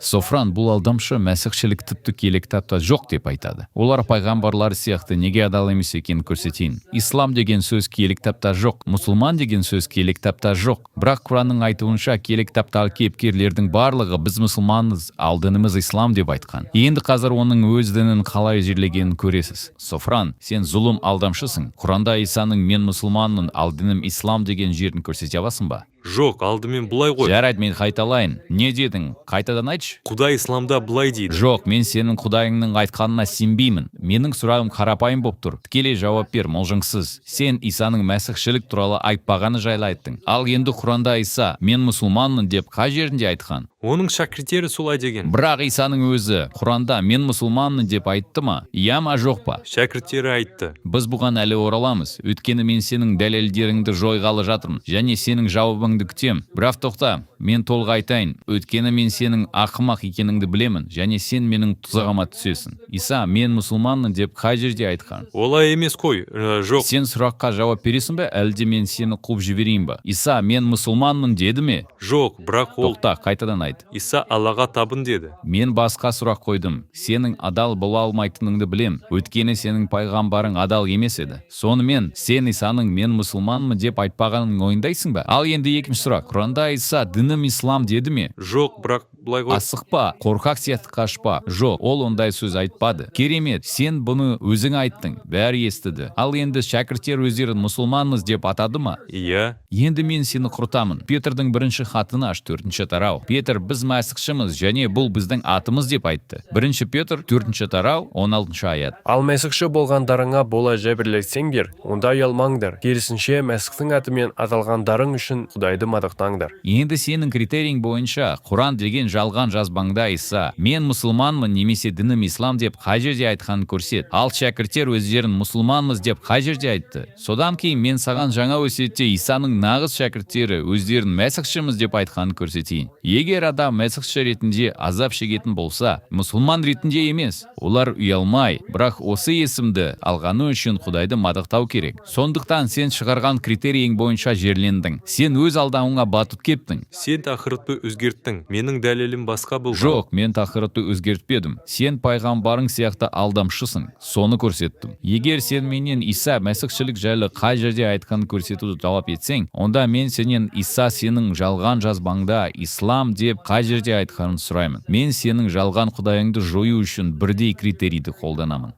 Софран бұл алдамшы мәсіхшілік тіпті киелі кітапта жоқ деп айтады. Олар пайғамбарлар сияқты неге адал емес екенін көрсетейін. Ислам деген сөз киелі кітапта жоқ, мұсылман деген сөз киелі кітапта жоқ. Бірақ Құранның айтуынша киелі кітаптағы кейіпкерлердің барлығы біз мұсылманбыз, ал дініміз ислам деп айтқан. Енді қазір оның өз дінін қалай жерлегенін көресіз. Софран, сен зұлым алдамшысың. Құранда Исаның мен мұсылманмын, ал дінім ислам деген жерін көрсете аласың ба? Жоқ, алдымен бұлай ғой. Жарайды, мен қайталайын. Не дедің? Қайтадан айтшы. Құдай исламда бұлай дейді. Жоқ, мен сенің Құдайыңның айтқанына сенбеймін. Менің сұрағым қарапайым боп тұр. Тікелей жауап бер, мылжыңсыз. Сен Исаның мәсіхшілік туралы айтпағаны жайлы айттың. Ал енді Құранда Иса мен мұсылманмын деп қай жерінде айтқан? Оның шәкірттері солай деген. Бірақ Исаның өзі Құранда мен мұсылманмын деп айтты ма? Иә ма, жоқ па? Шәкірттері айтты. Біз бұған әлі ораламыз. Өйткені мен сенің дәлелдеріңді жойғалы жатырмын және сенің жауабыңды күтем. Бірақ тоқта, мен толық айтайын. Өйткені мен сенің ақымақ екеніңді білемін және сен менің тұзағыма түсесің. Иса мен мұсылманмын деп қай жерде айтқан? Олай емес қой. Жоқ. Сен сұраққа жауап бересің бе, әлде мен сені қуып жіберейін ба? Иса мен мұсылманмын деді ме? Жоқ, бірақ ол. Тоқта, қайтадан айт. Иса Аллаға табын деді. Мен басқа сұрақ қойдым. Сенің адал бола алмайтыныңды білем. Өйткені сенің пайғамбарың адал емес еді. Сонымен сен Исаның мен мұсылманмын деп айтпағанын мойындайсың ба? Ал енді екінші сұрақ. Құранда Иса дінім ислам деді ме? Жоқ, бірақ бұлай ғой. Асықпа, қорқақ сияқты қашпа. Жоқ, ол ондай сөз айтпады. Керемет, сен бұны өзің айттың. Бәрі естіді. Ал енді шәкірттер өздерін мұсылманмыз деп атады ма? Иә. Енді мен сені құртамын. Петрдің бірінші хатын аш, 4-ші тарау. Петр, біз мәсіхшіміз және бұл біздің атымыз деп айтты. 1 Петр 4-ші тарау 16-шы аят. Ал мәсіхші болғандарыңа бола жәбірлесеңдер, онда ұялмаңдар. Керісінше мәсіхтің атымен аталғандарың үшін Құдайды мадақтаңдар. Енді сенің критериің бойынша Құран деген жалған жазбаңда Иса мен мұсылманмын немесе дінім ислам деп қай жерде айтқанын көрсет. Ал шәкірттер өздерін мұсылманмыз деп қай жерде айтты? Содан кейін мен саған жаңа өсиетте Исаның нағыз шәкірттері өздерін мәсіхшіміз деп айтқанын көрсетейін. Егер адам мәсіхші ретінде азап шегетін болса, мұсылман ретінде емес, олар ұялмай, бірақ осы есімді алғаны үшін Құдайды мадақтау керек. Сондықтан сен шығарған критериің бойынша жерлендің. Сен өз алдауыңа батып кеттің. Сен тақырыпты өзгерттің. Менің дәлелім басқа болған. Жоқ, мен тақырыпты өзгертпедім. Сен пайғамбарың сияқты алдамшысың. Соны көрсеттім. Егер сен менен Иса мәсіхшілік жайлы қай жерде айтқанын көрсетуді талап етсең, онда мен сенен Иса сенің жалған жазбаңда ислам деп қай жерде айтқанын сұраймын. Мен сенің жалған Құдайыңды жою үшін бірдей критерийді қолданамын.